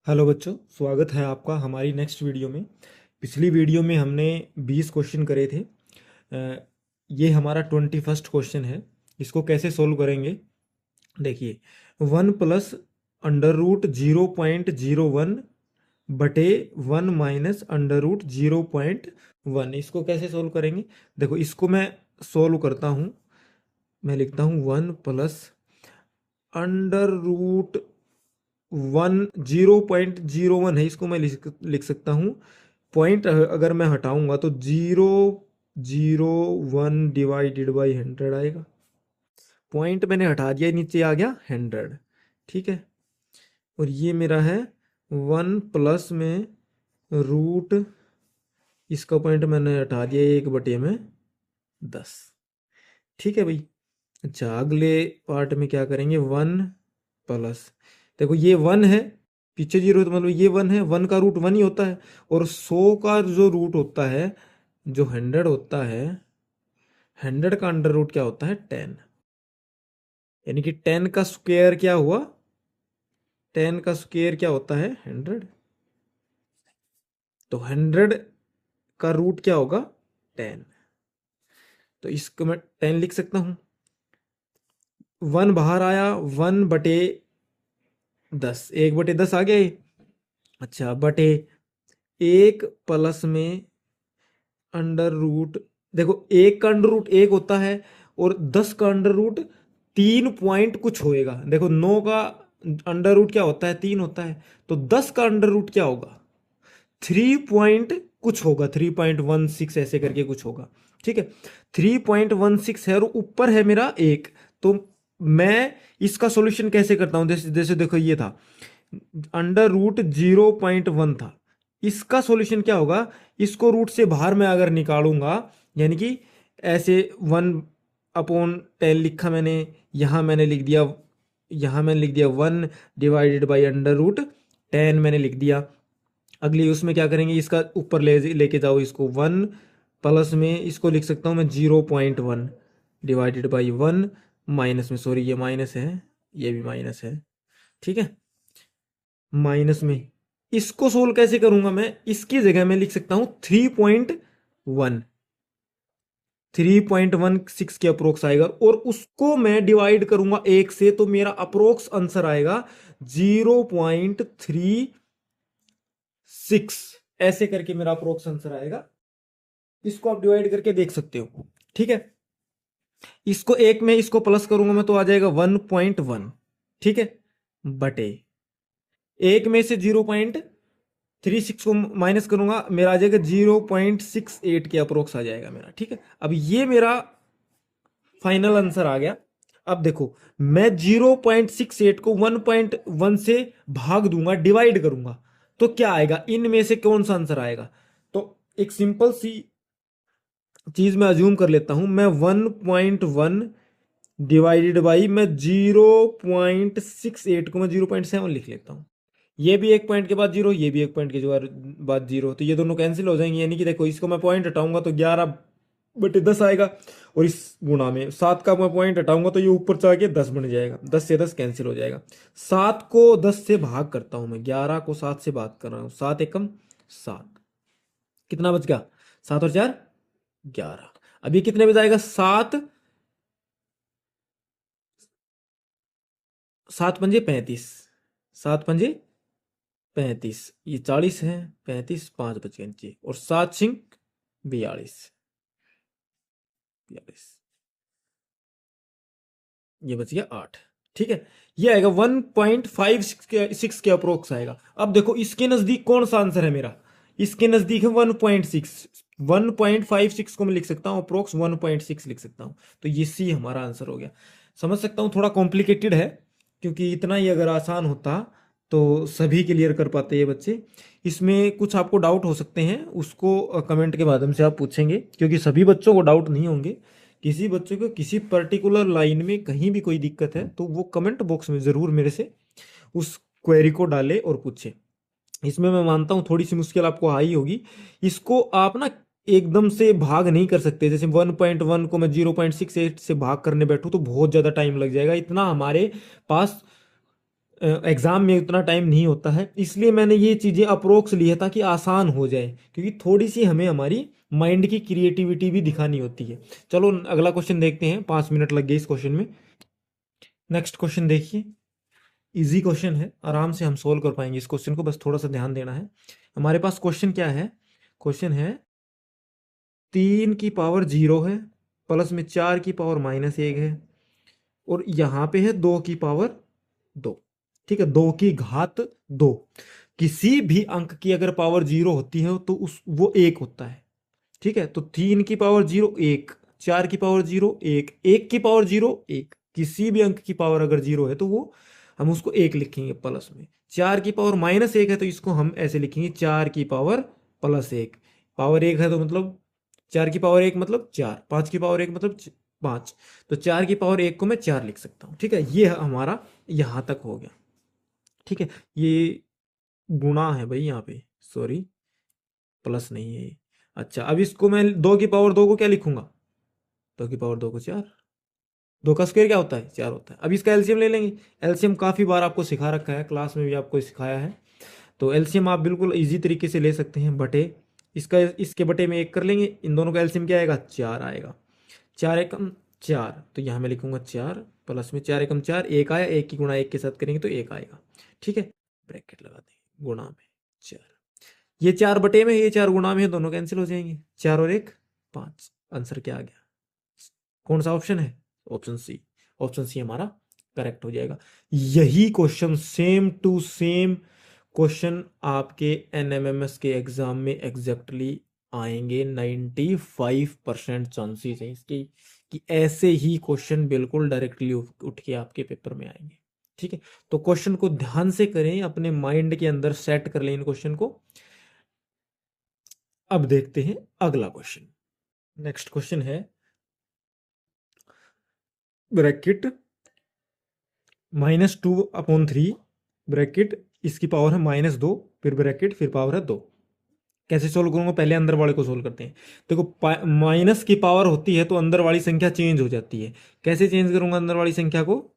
Hello बच्चों, स्वागत है आपका हमारी नेक्स्ट वीडियो में। पिछली वीडियो में हमने 20 क्वेश्चन करे थे। ये हमारा 21st क्वेश्चन है। इसको कैसे सोल्व करेंगे, देखिए। 1 + √0.01 बटे 1 - √0.1, इसको कैसे सोल्व करेंगे। देखो, इसको मैं सोल्व करता हूँ। मैं लिखता हूँ 1 + √1 0.01 है, इसको मैं लिख सकता हूँ। पॉइंट अगर मैं हटाऊंगा तो 0.01 डिवाइडेड बाई 100 आएगा। पॉइंट मैंने हटा दिया, नीचे आ गया 100। ठीक है। और ये मेरा है 1 + रूट, इसका पॉइंट मैंने हटा दिया 1/10। ठीक है भाई। अच्छा, अगले पार्ट में क्या करेंगे। 1 +, देखो ये 1 है, पीछे 0 तो मतलब ये 1 है। 1 का रूट 1 ही होता है। और 100 का जो रूट होता है, जो 100 होता है, 100 का अंडर रूट क्या होता है, 10। यानी कि 10 का स्क्वायर क्या हुआ, 10 का स्क्वायर क्या होता है, 100। तो 100 का रूट क्या होगा, 10। तो इसको मैं 10 लिख सकता हूं। 1 बाहर आया, 1/10, 1/10 आ गया ये। अच्छा, बटे 1 + अंडर रूट, देखो 1 का अंडर रूट 1 होता है, और 10 का अंडर रूट 3 पॉइंट कुछ होएगा। देखो 9 का अंडर रूट क्या होता है, 3 होता है। तो 10 का अंडर रूट क्या होगा, 3 पॉइंट कुछ होगा, 3.16 ऐसे करके कुछ होगा। ठीक है। 3.16 है, और ऊपर है मेरा 1। तो मैं इसका सॉल्यूशन कैसे करता हूं, जैसे जैसे देखो ये था, अंडर रूट 0.1 था। इसका सॉल्यूशन क्या होगा, इसको रूट से बाहर में अगर निकालूंगा, यानी कि ऐसे 1/10 लिखा मैंने, यहां मैंने लिख दिया, यहां मैंने लिख दिया 1/√10 मैंने लिख दिया। अगली उसमें क्या करेंगे, इसका ऊपर लेके जाओ इसको। 1 + में इसको लिख सकता हूँ मैं 0.1 डिवाइडेड बाई 1, माइनस में, सॉरी ये माइनस है, ये भी माइनस है। ठीक है। माइनस में इसको सोल्व कैसे करूंगा मैं, इसकी जगह में लिख सकता हूं 3.1, 3.16 के अप्रोक्स आएगा। और उसको मैं डिवाइड करूंगा 1 से, तो मेरा अप्रोक्स आंसर आएगा 0.36, ऐसे करके मेरा अप्रोक्स आंसर आएगा। इसको आप डिवाइड करके देख सकते हो। ठीक है। इसको एक में इसको प्लस करूंगा मैं, तो आ जाएगा 1.1। ठीक है। बटे एक में से 0.36 को माइनस करूंगा, मेरा आ जाएगा 0.68 के अप्रोक्स आ जाएगा मेरा। ठीक है। अब ये मेरा फाइनल आंसर आ गया। अब देखो, मैं 0.68 को 1.1 से भाग दूंगा, डिवाइड करूंगा, तो क्या आएगा, इनमें से कौन सा आंसर आएगा। तो एक सिंपल सी चीज मैं अज्यूम कर लेता हूं। मैं 1.1 डिवाइडेड बाई, मैं 0.68 को मैं 0.7 लिख लेता हूँ। ये भी एक पॉइंट के बाद जीरो, ये भी एक पॉइंट के बाद जीरो, तो ये दोनों कैंसिल हो जाएंगे। यानी कि देखो, इसको मैं पॉइंट हटाऊंगा तो 11/10 आएगा। और इस गुणा में 7 का मैं पॉइंट हटाऊंगा तो ये ऊपर जाके 10 बन जाएगा। 10 से 10 कैंसिल हो जाएगा। 7 को 10 से भाग करता हूं मैं, 11 को 7 से भाग कर रहा हूं, 7 एकम 7, कितना बच गया, 7 और 4 11। अब ये कितने बज आएगा, 7, 7×5 = 35, 7×5 = 35, ये 40 है, 35, 5 बच गए नीचे, और 7×6 = 42, 42, ये बच गया 8। ठीक है। ये आएगा 1.56 के अप्रोक्स आएगा। अब देखो, इसके नजदीक कौन सा आंसर है मेरा, इसके नजदीक है 1.6। 1.56 को मैं लिख सकता हूं अप्रोक्स, 1.6 लिख सकता हूं। तो ये सी हमारा आंसर हो गया। समझ सकता हूं थोड़ा कॉम्प्लिकेटेड है, क्योंकि इतना ही अगर आसान होता तो सभी क्लियर कर पाते ये बच्चे। इसमें कुछ आपको डाउट हो सकते हैं, उसको कमेंट के माध्यम से आप पूछेंगे, क्योंकि सभी बच्चों को डाउट नहीं होंगे। किसी बच्चे को किसी पर्टिकुलर लाइन में कहीं भी कोई दिक्कत है, तो वो कमेंट बॉक्स में ज़रूर मेरे से उस क्वेरी को डाले और पूछे। इसमें मैं मानता हूँ थोड़ी सी मुश्किल आपको आई होगी। इसको आप ना एकदम से भाग नहीं कर सकते। जैसे 1.1 को मैं 0.68 से भाग करने बैठूँ तो बहुत ज़्यादा टाइम लग जाएगा। इतना हमारे पास एग्जाम में उतना टाइम नहीं होता है, इसलिए मैंने ये चीज़ें अप्रोक्स ली है ताकि आसान हो जाए, क्योंकि थोड़ी सी हमें हमारी माइंड की क्रिएटिविटी भी दिखानी होती है। चलो अगला क्वेश्चन देखते हैं, 5 मिनट लग गए इस क्वेश्चन में। नेक्स्ट क्वेश्चन देखिए, इजी क्वेश्चन है, आराम से हम सोल्व कर पाएंगे इस क्वेश्चन को, बस थोड़ा सा ध्यान देना है। हमारे पास क्वेश्चन क्या है, क्वेश्चन है 3 की पावर 0 है, प्लस में 4 की पावर -1 है, और यहाँ पे है 2 की पावर 2। ठीक है, 2 की घात 2। किसी भी अंक की अगर पावर 0 होती है तो उस वो 1 होता है। ठीक है, तो 3 की पावर 0 1, 4 की पावर 0 1, 1 की पावर 0 1, किसी भी अंक की पावर अगर 0 है तो वो हम उसको 1 लिखेंगे प्लस में। 4 की पावर -1 है तो इसको हम ऐसे लिखेंगे 4 की पावर +1। पावर 1 है तो मतलब 4 की पावर 1 मतलब 4, 5 की पावर 1 मतलब 5, तो 4 की पावर 1 को मैं 4 लिख सकता हूँ। ठीक है, ये हमारा यहाँ तक हो गया। ठीक है, ये गुणा है भाई यहाँ पे, सॉरी प्लस नहीं है ये। अच्छा, अब इसको मैं 2 की पावर 2 को क्या लिखूंगा, 2 की पावर 2 को 4, 2 का स्क्वायर क्या होता है 4 होता है। अब इसका एलसीएम ले लेंगे। एलसीएम काफ़ी बार आपको सिखा रखा है, क्लास में भी आपको सिखाया है, तो एलसीएम आप बिल्कुल इजी तरीके से ले सकते हैं। बटे इसका, इसके बटे में 1 कर लेंगे, इन दोनों का एलसीएम क्या आएगा 4 आएगा। 4 एकम 4, तो यहाँ मैं लिखूंगा 4, प्लस में 4 एकम 4, 1 आया, 1 की गुणा 1 के साथ करेंगे तो 1 आएगा। ठीक है, ब्रैकेट लगा देंगे, गुणा में 4, ये 4 बटे में, ये 4 गुणा में है, दोनों कैंसिल हो जाएंगे, 4 और 1 5। आंसर क्या आ गया, कौन सा ऑप्शन है, ऑप्शन सी। ऑप्शन सी हमारा करेक्ट हो जाएगा। यही question same to same question आपके एनएमएमएस के एग्जाम में एग्जैक्टली आएंगे। 95% चांसेस है इसकी कि ऐसे ही क्वेश्चन बिल्कुल डायरेक्टली उठ के आपके पेपर में आएंगे। ठीक है, तो क्वेश्चन को ध्यान से करें, अपने माइंड के अंदर सेट कर लें इन क्वेश्चन को। अब देखते हैं अगला क्वेश्चन। नेक्स्ट क्वेश्चन है ब्रैकेट -2/3, ब्रैकेट इसकी पावर है -2, फिर ब्रैकेट, फिर पावर है 2। कैसे सोल्व करूंगा, पहले अंदर वाले को सोल्व करते हैं। देखो माइनस की पावर होती है तो अंदर वाली संख्या चेंज हो जाती है। कैसे चेंज करूंगा अंदर वाली संख्या को,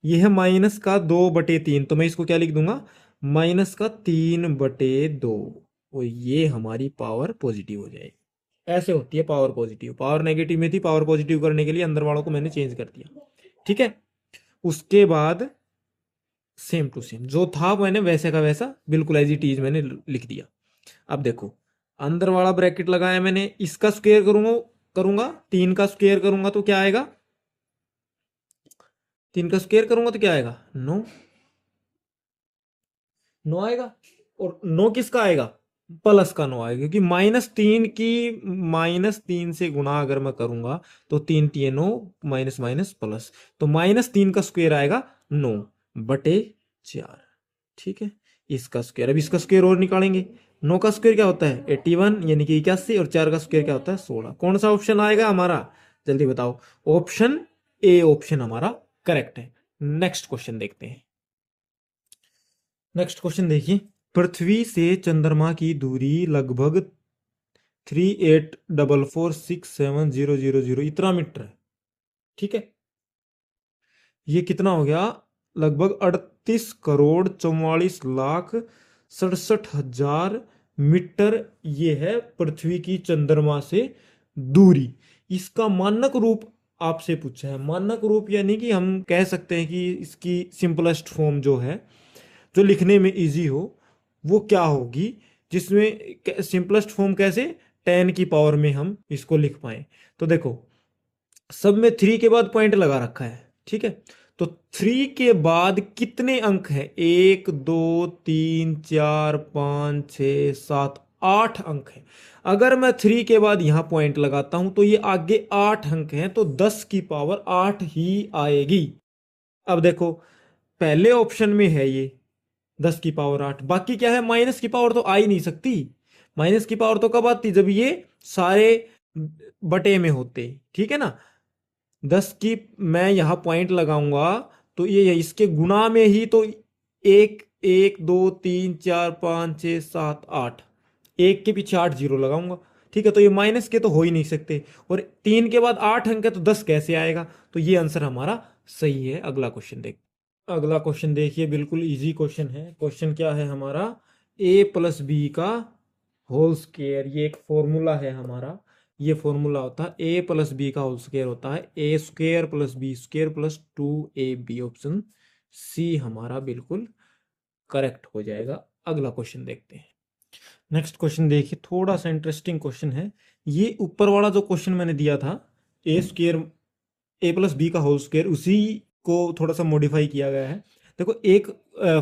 यह है -2/3, तो मैं इसको क्या लिख दूंगा, -3/2, और ये हमारी पावर पॉजिटिव हो जाएगी। ऐसे होती है पावर पॉजिटिव। पावर नेगेटिव में थी, पावर पॉजिटिव करने के लिए अंदर वालों को मैंने चेंज कर दिया। ठीक है, उसके बाद सेम टू सेम जो था मैंने वैसे का वैसा बिल्कुल एज इट इज मैंने लिख दिया। अब देखो अंदर वाला ब्रैकेट लगाया मैंने, इसका स्क्वायर करूंगा करूंगा 3 का स्क्वायर करूंगा तो क्या आएगा, 3 का स्क्वायर करूंगा तो क्या आएगा 9, 9 आएगा। और 9 किसका आएगा, प्लस का 9 आएगा, क्योंकि -3 की -3 से गुणा अगर मैं करूंगा तो 3 3 9, माइनस माइनस प्लस, तो -3 का स्क्वायर आएगा 9/4। ठीक है, इसका स्क्वायर, अब इसका स्क्वायर और निकालेंगे। 9 का स्क्वायर क्या होता है 81 यानी कि 81, और 4 का स्क्वायर क्या होता है 16। कौन सा ऑप्शन आएगा हमारा, जल्दी बताओ। ऑप्शन ए ऑप्शन हमारा करेक्ट है। नेक्स्ट क्वेश्चन देखते हैं। नेक्स्ट क्वेश्चन देखिए, पृथ्वी से चंद्रमा की दूरी लगभग 38446700 इतना मीटर है। ठीक है, ये कितना हो गया, लगभग 38,44,67,000 मीटर। ये है पृथ्वी की चंद्रमा से दूरी। इसका मानक रूप आपसे पूछा है। मानक रूप यानी कि हम कह सकते हैं कि इसकी सिंपलेस्ट फॉर्म जो है, जो लिखने में इजी हो, वो क्या होगी, जिसमें सिंपलेस्ट फॉर्म कैसे 10 की पावर में हम इसको लिख पाए। तो देखो सब में 3 के बाद पॉइंट लगा रखा है। ठीक है, तो 3 के बाद कितने अंक हैं, 1 2 3 4 5 6 7 8 अंक हैं। अगर मैं 3 के बाद यहां पॉइंट लगाता हूं तो ये आगे 8 अंक हैं, तो 10 की पावर 8 ही आएगी। अब देखो पहले ऑप्शन में है ये 10 की पावर 8, बाकी क्या है, माइनस की पावर तो आ ही नहीं सकती। माइनस की पावर तो कब आती, जब ये सारे बटे में होते। ठीक है ना, 10 की मैं यहां पॉइंट लगाऊंगा तो ये इसके गुणा में ही तो 1 1 2 3 4 5 6 7 8, 1 के पीछे 8 जीरो लगाऊंगा। ठीक है, तो ये माइनस के तो हो ही नहीं सकते, और 3 के बाद 8 अंक है तो 10 कैसे आएगा, तो ये आंसर हमारा सही है। अगला क्वेश्चन देख, अगला क्वेश्चन देखिए, बिल्कुल इजी क्वेश्चन है। क्वेश्चन क्या है हमारा, ए प्लस बी का होल स्क्वायर, ये एक फॉर्मूला है हमारा। ये फॉर्मूला होता है ए प्लस बी का होल स्क्वायर होता है A square plus B square plus 2ab। Option C हमारा बिल्कुल करेक्ट हो जाएगा। अगला क्वेश्चन देखते हैं। नेक्स्ट क्वेश्चन देखिए, थोड़ा सा इंटरेस्टिंग क्वेश्चन है। ये ऊपर वाला जो क्वेश्चन मैंने दिया था, A square A plus B का होल स्क्वायर, उसी को थोड़ा सा मॉडिफाई किया गया है। देखो एक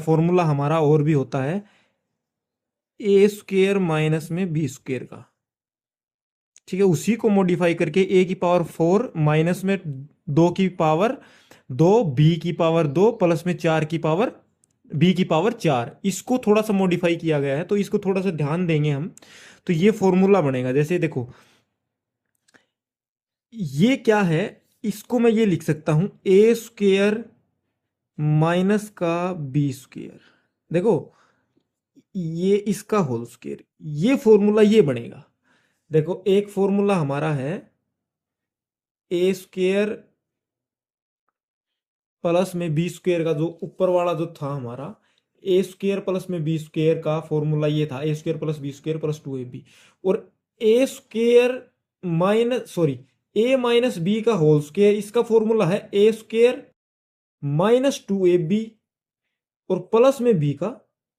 फॉर्मूला हमारा और भी होता है ए स्क्वायर माइनस में बी स्क्वायर का, ठीक है। उसी को मॉडिफाई करके ए की पावर 4 माइनस में 2 की पावर 2 बी की पावर 2 प्लस में 4 की पावर बी की पावर 4, इसको थोड़ा सा मॉडिफाई किया गया है। तो इसको थोड़ा सा ध्यान देंगे हम, तो ये फॉर्मूला बनेगा। जैसे देखो ये क्या है, इसको मैं ये लिख सकता हूं ए स्क्वायर माइनस का बी स्क्वायर। देखो ये इसका होल स्क्वायर, ये फॉर्मूला ये बनेगा। देखो एक फॉर्मूला हमारा है ए स्क्वायर प्लस में बी स्क्वायर का, जो ऊपर वाला जो था हमारा ए स्क्वायर प्लस में बी स्क्वायर का फॉर्मूला ये था A square plus B square plus 2ab। और A square minus sorry A minus B का होल स्क्वायर, इसका फॉर्मूला है ए स्क्वायर माइनस 2ab और प्लस में बी का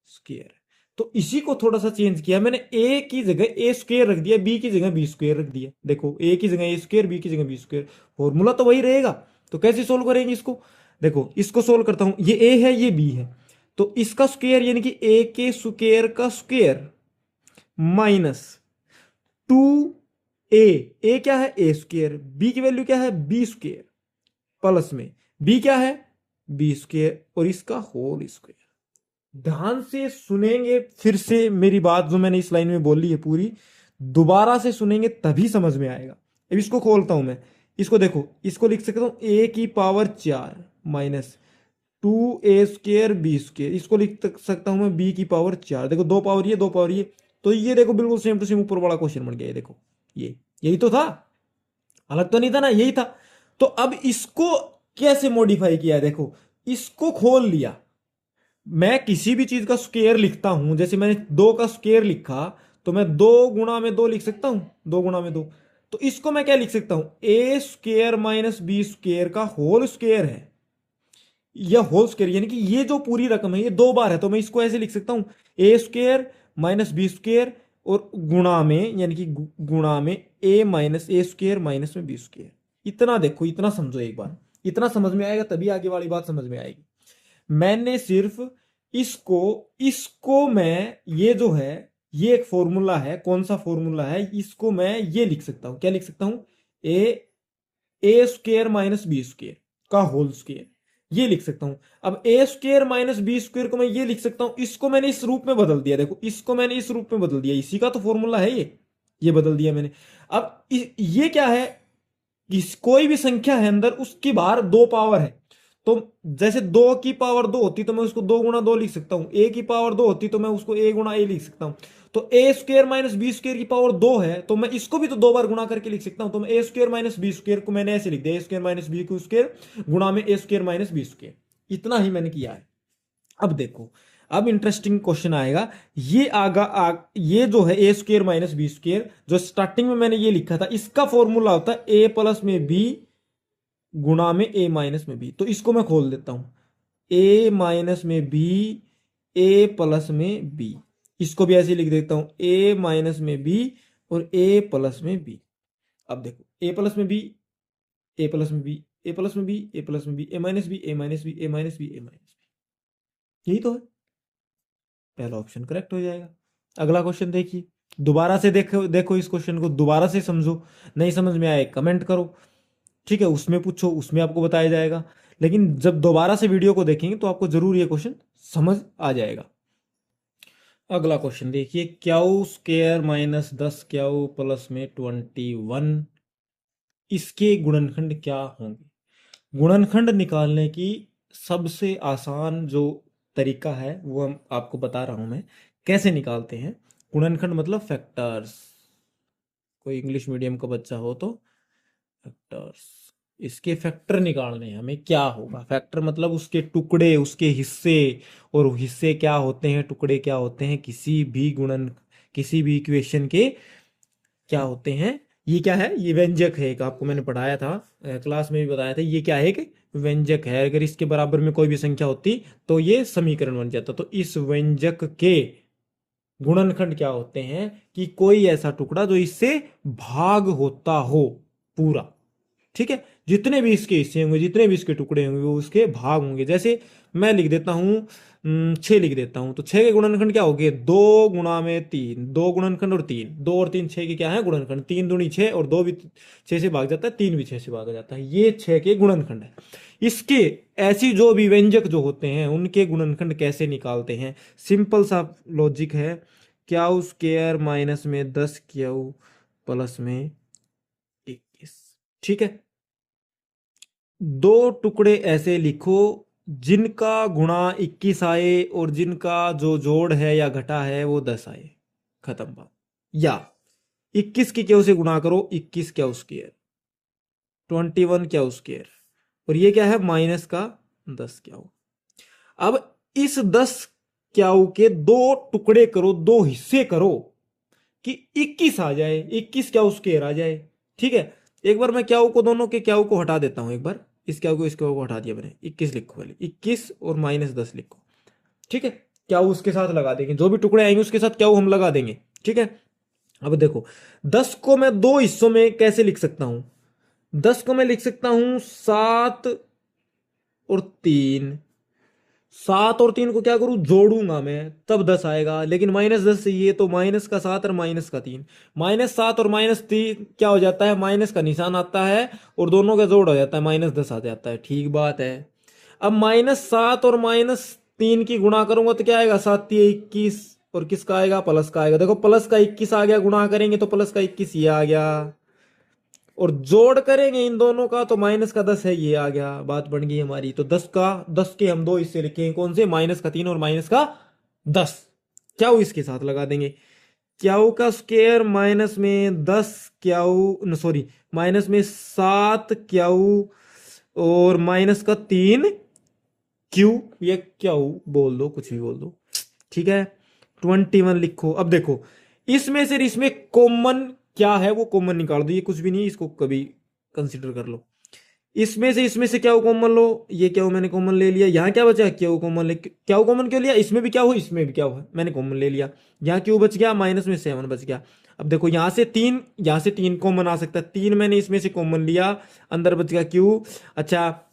स्क्वायर। तो इसी को थोड़ा सा चेंज किया मैंने, ए की जगह ए स्क्वायर रख दिया, बी की जगह बी स्क्वायर रख दिया। देखो ए की जगह ए स्क्वायर, बी की जगह बी स्क्वायर, फॉर्मूला तो वही रहेगा। तो कैसे सोल्व करेंगे इसको, देखो इसको सोल्व करता हूं। ये ए है ये बी है, तो इसका स्क्वायर यानी कि ए के स्क्वायर का स्क्वायर माइनस 2a, ए क्या है ए स्क्वायर, बी की वैल्यू क्या है बी स्क्वायर, प्लस में बी क्या है बी स्क्वायर और इसका होल स्क्वायर। ध्यान से सुनेंगे फिर से मेरी बात, जो मैंने इस लाइन में बोली है पूरी दोबारा से सुनेंगे तभी समझ में आएगा। अब इसको खोलता हूं मैं, इसको देखो, इसको लिख सकता हूं ए की power 4 minus 2a² B square, इसको लिख सकता हूं मैं बी की पावर 4। देखो दो पावर ये दो पावर ये, तो ये देखो बिल्कुल सेम टू सेम ऊपर वाला क्वेश्चन बन गया। ये देखो ये यही तो था, अलग तो नहीं था ना, यही था। तो अब इसको कैसे मॉडिफाई किया, देखो इसको खोल लिया। मैं किसी भी चीज का स्क्वायर लिखता हूं, जैसे मैंने 2 का स्क्वायर लिखा, तो मैं 2 गुणा में 2 लिख सकता हूं, 2 गुणा में 2। तो इसको मैं क्या लिख सकता हूं, ए स्क्वायर माइनस बी स्क्वायर का होल स्क्वायर है, या होल स्क्वायर यानी कि ये जो पूरी रकम है ये 2 बार है। तो मैं इसको ऐसे लिख सकता हूं ए स्क्वायर माइनस बी स्क्वायर और गुणा में, यानी कि गुणा में ए माइनस ए स्क्वायर माइनस में बी स्क्वायर। इतना देखो, इतना समझो एक बार, इतना समझ में आएगा तभी आगे वाली बात समझ में आएगी। मैंने सिर्फ इसको इसको मैं, ये जो है ये एक फॉर्मूला है, कौन सा फॉर्मूला है, इसको मैं ये लिख सकता हूं, क्या लिख सकता हूं ए स्क्वायर माइनस बी स्क्वायर का होल स्क्वायर, ये लिख सकता हूं। अब ए स्क्वायर माइनस बी स्क्वायर को मैं ये लिख सकता हूं, इसको मैंने इस रूप में बदल दिया। देखो इसको मैंने इस रूप में बदल दिया, इसी का तो फॉर्मूला है ये बदल दिया मैंने। अब ये क्या है, कोई भी संख्या है अंदर उसकी बाहर 2 पावर है। तो जैसे 2 की पावर 2 होती तो मैं उसको 2 गुणा 2 लिख सकता हूं, ए की पावर 2 होती तो मैं उसको ए गुणा ए लिख सकता हूं। तो ए स्क्वायर माइनस बी स्क्वायर की पावर 2 है, तो मैं इसको भी तो 2 बार गुणा करके लिख सकता हूं। तो मैं ए स्क्वायर माइनस बी स्क्वायर को मैंने ऐसे लिख दिया, ए स्क्वायर माइनस बी स्क्वायर गुणा में ए स्क्वायर माइनस बी स्क्वायर। इतना ही मैंने किया है। अब देखो, अब इंटरेस्टिंग क्वेश्चन आएगा। ये जो है A square minus B square, जो स्टार्टिंग में मैंने ये लिखा था, इसका फॉर्मूला होता है ए प्लस में बी गुणा में ए माइनस में बी। तो इसको मैं खोल देता हूं, ए माइनस में बी ए प्लस में बी, इसको भी ऐसे लिख देता हूं ए माइनस में बी और ए प्लस में बी। अब देखो ए प्लस में बी ए प्लस में बी ए प्लस में बी ए प्लस में बी ए माइनस बी ए माइनस बी ए माइनस बी ए माइनस बी, यही तो है। पहला ऑप्शन करेक्ट हो जाएगा। अगला क्वेश्चन देखिए, दोबारा से देखो देखो इस क्वेश्चन को दोबारा से समझो, नहीं समझ में आए कमेंट करो, ठीक है, उसमें पूछो, उसमें आपको बताया जाएगा। लेकिन जब दोबारा से वीडियो को देखेंगे तो आपको जरूर ये क्वेश्चन समझ आ जाएगा। अगला क्वेश्चन देखिए, क्याऊ स्क्वायर माइनस 10 क्याऊ प्लस में 21, इसके गुणनखंड क्या होंगे। गुणनखंड निकालने की सबसे आसान जो तरीका है वो हम आपको बता रहा हूं मैं, कैसे निकालते हैं। गुणनखंड मतलब फैक्टर्स, कोई इंग्लिश मीडियम का बच्चा हो तो फैक्टर्स, इसके फैक्टर निकालने हैं हमें। क्या होगा फैक्टर, मतलब उसके टुकड़े, उसके हिस्से। और हिस्से क्या होते हैं, टुकड़े क्या होते हैं किसी भी गुणन, किसी भी इक्वेशन के क्या होते हैं। ये क्या है, ये व्यंजक है एक, आपको मैंने पढ़ाया था क्लास में भी बताया था। ये क्या है, एक व्यंजक है। अगर इसके बराबर में कोई भी संख्या होती तो ये समीकरण बन जाता। तो इस व्यंजक के गुणनखंड क्या होते हैं कि कोई ऐसा टुकड़ा जो इससे भाग होता हो पूरा। ठीक है, जितने भी इसके हिस्से होंगे, जितने भी इसके टुकड़े होंगे, वो उसके भाग होंगे। जैसे मैं लिख देता हूँ 6 लिख देता हूँ, तो 6 के गुणनखंड क्या हो गए, 2 गुणा में 3, 2 गुणनखंड और 3, 2 और 3 6 के क्या है गुणनखंड। 3 दूनी 6 और 2 भी 6 से भाग जाता है, 3 भी 6 से भाग जाता है। ये 6 के गुणनखंड है। इसके ऐसी जो भी व्यंजक जो होते हैं उनके गुणनखंड कैसे निकालते हैं, सिंपल सा लॉजिक है। क्याउ स्क्वायर माइनस में 10 क्याउ प्लस में 21। ठीक है, दो टुकड़े ऐसे लिखो जिनका गुणा 21 आए और जिनका जो जोड़ है या घटा है वो 10 आए। खत्म बात। या 21 की क्या से गुणा करो, 21 क्या स्क्वायर, 21 क्या स्क्वायर, और ये क्या है माइनस का 10 क्या हो। अब इस 10 क्याऊ के दो टुकड़े करो, दो हिस्से करो कि 21 आ जाए, 21 क्या स्क्वायर आ जाए। ठीक है, एक बार मैं क्याऊ को, दोनों के क्याऊ को हटा देता हूं। एक बार इस क्याऊ को, इस क्याऊ को हटा दिया मैंने, 21 लिखो पहले, 21 और माइनस 10 लिखो। ठीक है, क्याऊ उसके साथ लगा देंगे, जो भी टुकड़े आएंगे उसके साथ क्याऊ हम लगा देंगे। ठीक है, अब देखो 10 को मैं दो हिस्सों में कैसे लिख सकता हूं। 10 को मैं लिख सकता हूं 7 और 3। 7 और 3 को क्या करूं, जोड़ूंगा मैं, तब 10 आएगा। लेकिन -10 चाहिए तो -7 और -3, -7 और -3 क्या हो जाता है, माइनस का निशान आता है और दोनों का जोड़ हो जाता है, -10 आ जाता है। ठीक बात है। अब -7 और -3 की गुणा करूंगा तो क्या आएगा, 7×3 = 21, और किसका आएगा, प्लस का आएगा। देखो प्लस का 21 आ गया, गुणा करेंगे तो प्लस का 21 ये आ गया, और जोड़ करेंगे इन दोनों का तो माइनस का 10 है, ये आ गया। बात बन गई हमारी। तो 10 के हम दो हिस्से लिखेंगे, कौन से, -3 और -10। क्याऊ इसके साथ लगा देंगे, क्याऊ का स्क्वायर माइनस में 10 क्याऊ, सॉरी माइनस में 7 क्याऊ और -3 क्यू, ये क्याऊ बोल दो, कुछ भी बोल दो। ठीक है, 21 लिखो। अब देखो इसमें से इसमें कॉमन क्या है, वो कॉमन निकाल दो। ये कुछ भी नहीं, इसको कभी कंसिडर कर लो। इसमें से क्या हो कॉमन लो, ये क्या हो मैंने कॉमन ले लिया। यहाँ क्या बचा, क्या हो कॉमन ले, क्या हो कॉमन क्यों लिया, इसमें भी क्या हो, इसमें भी क्या हो, मैंने कॉमन ले लिया। यहाँ क्यों बच गया, -7 बच गया। अब देखो यहाँ से तीन कॉमन आ सकता है, 3 मैंने इसमें से कॉमन लिया, अंदर बच गया क्यू। अच्छा,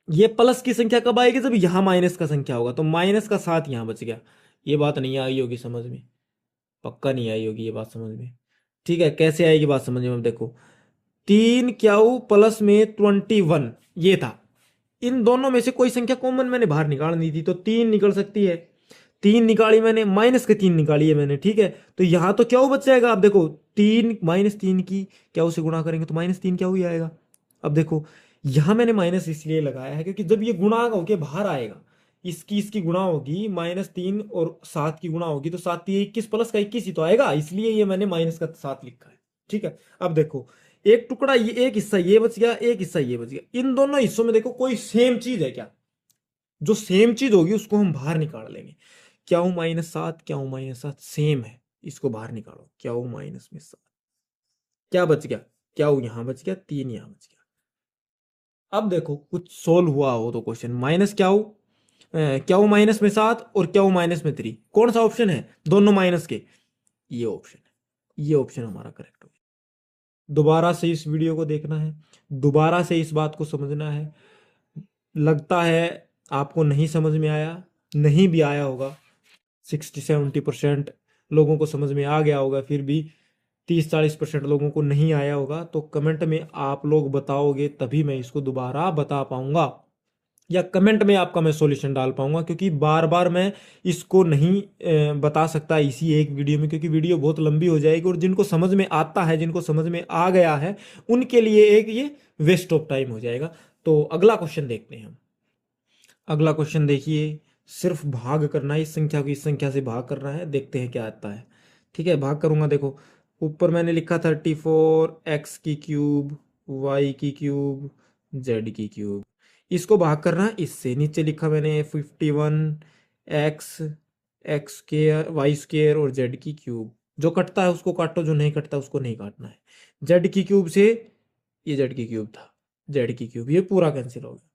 ये प्लस की संख्या कब आएगी, जब यहाँ माइनस का संख्या होगा, तो -7 यहाँ बच गया। ये बात नहीं आई होगी समझ में, पक्का नहीं आई होगी ये बात समझ में। ठीक है, कैसे आएगी बात समझ में, अब देखो 3 क्याऊ प्लस में 21 ये था। इन दोनों में से कोई संख्या कॉमन मैंने बाहर निकालनी थी, तो 3 निकल सकती है। 3 निकाली मैंने, -3 निकाली है मैंने। ठीक है, तो यहां तो क्या बच जाएगा, आप देखो 3 -3 की क्या उसे गुणा करेंगे तो -3 क्या ही आएगा। अब देखो यहां मैंने माइनस इसलिए लगाया है क्योंकि जब ये गुणा होके बाहर आएगा, इसकी गुणा होगी, -3 और 7 की गुणा होगी, तो 7×3 = 21, प्लस का 21 ही तो आएगा, इसलिए ये मैंने -7 लिखा है। ठीक है, अब देखो एक टुकड़ा, ये एक हिस्सा ये बच गया, एक हिस्सा ये बच गया। इन दोनों हिस्सों में देखो कोई सेम चीज है क्या, जो सेम चीज होगी उसको हम बाहर निकाल लेंगे। क्या हूं -7, क्या हूं -7 सेम है, इसको बाहर निकालो। क्या हूं -7, क्या बच गया, क्या हूं यहां बच गया, 3 यहां बच गया। अब देखो कुछ सोल्व हुआ हो तो क्वेश्चन, माइनस क्या हूं -7 और क्या हूं -3, कौन सा ऑप्शन है, दोनों माइनस के, ये ऑप्शन है। ये ऑप्शन हमारा करेक्ट हो गया। दोबारा से इस वीडियो को देखना है, दोबारा से इस बात को समझना है। लगता है आपको नहीं समझ में आया, नहीं भी आया होगा, 60-70% लोगों को समझ में आ गया होगा, फिर भी 30-40% लोगों को नहीं आया होगा। तो कमेंट में आप लोग बताओगे तभी मैं इसको दोबारा बता पाऊंगा, या कमेंट में आपका मैं सॉल्यूशन डाल पाऊंगा, क्योंकि बार बार मैं इसको नहीं बता सकता इसी एक वीडियो में, क्योंकि वीडियो बहुत लंबी हो जाएगी। और जिनको समझ में आता है, जिनको समझ में आ गया है, उनके लिए एक ये वेस्ट ऑफ टाइम हो जाएगा। तो अगला क्वेश्चन देखते हैं हम। अगला क्वेश्चन देखिए, सिर्फ भाग करना है, इस संख्या को इस संख्या से भाग करना है, देखते हैं क्या आता है। ठीक है, भाग करूंगा। देखो ऊपर मैंने लिखा 34 x की क्यूब y की क्यूब जेड की क्यूब। इसको भाग करना है इससे, नीचे लिखा मैंने 51 x x square y square और जेड की क्यूब। जो कटता है उसको काटो, जो नहीं कटता उसको नहीं काटना है। जेड की क्यूब से ये जेड की क्यूब था, जेड की क्यूब, ये पूरा कैंसिल हो गया।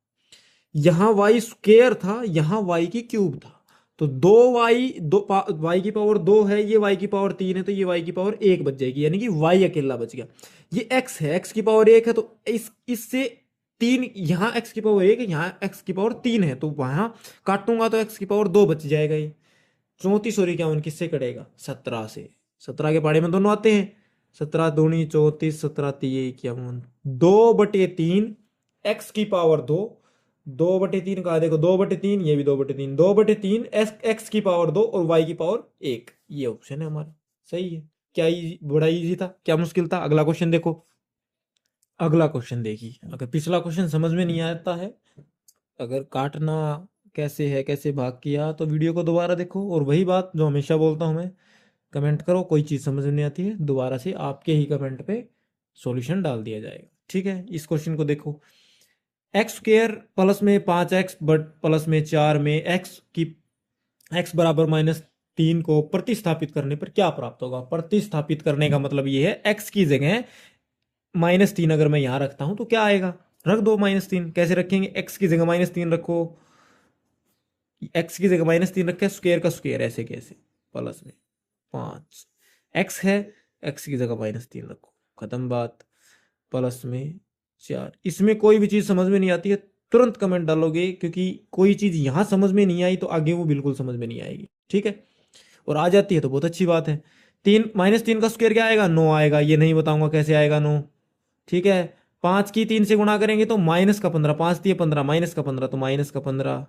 यहाँ वाई स्क्वेयर था, यहाँ वाई की क्यूब था, तो दो वाई वाई की पावर 2 है, ये वाई की पावर 3 है, तो ये वाई की पावर 1 बच जाएगी, यानी कि वाई अकेला बच गया। ये एक्स है, एक्स की पावर 1 है, तो इससे 3, यहाँ एक्स की पावर 1 है, यहाँ एक्स की पावर 3 है, तो वहां काटूंगा तो एक्स की पावर 2 बच जाएगा। ये 34 और 51 किससे कटेगा? 17 से। 17 के पहाड़े में दोनों आते हैं, 17 दूनी 34, 17 तिये 51, 2/3 एक्स की पावर 2, 2/3 कहा देखो, 2/3, ये भी 2/3, 2/3 एक्स की पावर 2 और वाई की पावर 1, ये ऑप्शन है हमारा। सही है। क्या बड़ा इजी था, क्या मुश्किल था? अगला क्वेश्चन देखो। अगला क्वेश्चन देखिए, अगर पिछला क्वेश्चन समझ में नहीं आता है, अगर काटना कैसे है, कैसे भाग किया, तो वीडियो को दोबारा देखो, और वही बात जो हमेशा बोलता हूं मैं, कमेंट करो, कोई चीज़ समझ में नहीं आती है दोबारा से आपके ही कमेंट पे सॉल्यूशन डाल दिया जाएगा। ठीक है, इस क्वेश्चन को देखो। एक्स स्क्वेयर प्लस में 5x बट प्लस में 4 में एक्स बराबर -3 को प्रतिस्थापित करने पर क्या प्राप्त होगा? प्रतिस्थापित करने का मतलब ये है, एक्स की जगह -3 अगर मैं यहां रखता हूं तो क्या आएगा? रख दो -3। कैसे रखेंगे? एक्स की जगह -3 रखो, एक्स की जगह -3 रखे, स्क्वेयर का स्क्वेयर, ऐसे कैसे? प्लस में 5 एक्स है, एक्स की जगह -3 रखो, खत्म बात। प्लस में 4। इसमें कोई भी चीज़ समझ में नहीं आती है, तुरंत कमेंट डालोगे, क्योंकि कोई चीज़ यहाँ समझ में नहीं आई तो आगे वो बिल्कुल समझ में नहीं आएगी। ठीक है, और आ जाती है तो बहुत अच्छी बात है। -3 का स्क्वायर क्या आएगा? 9 आएगा, ये नहीं बताऊंगा कैसे आएगा 9। ठीक है, 5 की 3 से गुणा करेंगे तो -15, 5 दिए 15, -15 तो -15,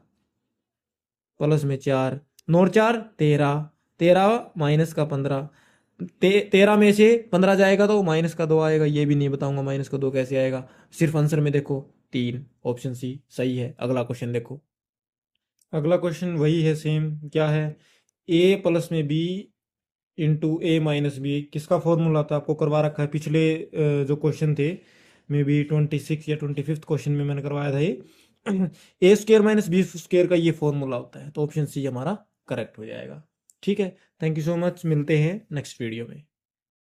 प्लस में 4, 9 और 4 13, 13 -15, 13 में से 15 जाएगा तो -2 आएगा, ये भी नहीं बताऊंगा -2 कैसे आएगा। सिर्फ आंसर में देखो 3, ऑप्शन सी सही है। अगला क्वेश्चन देखो। अगला क्वेश्चन वही है सेम, क्या है? ए प्लस में बी इंटू ए माइनस बी, किसका फॉर्मूला था? आपको करवा रखा है पिछले जो क्वेश्चन थे, मे बी 26 या 25th क्वेश्चन में मैंने करवाया था ये। ए स्क्र माइनस बी स्क्र का ये फॉर्मूला होता है, तो ऑप्शन सी हमारा करेक्ट हो जाएगा। ठीक है, थैंक यू सो मच, मिलते हैं नेक्स्ट वीडियो में।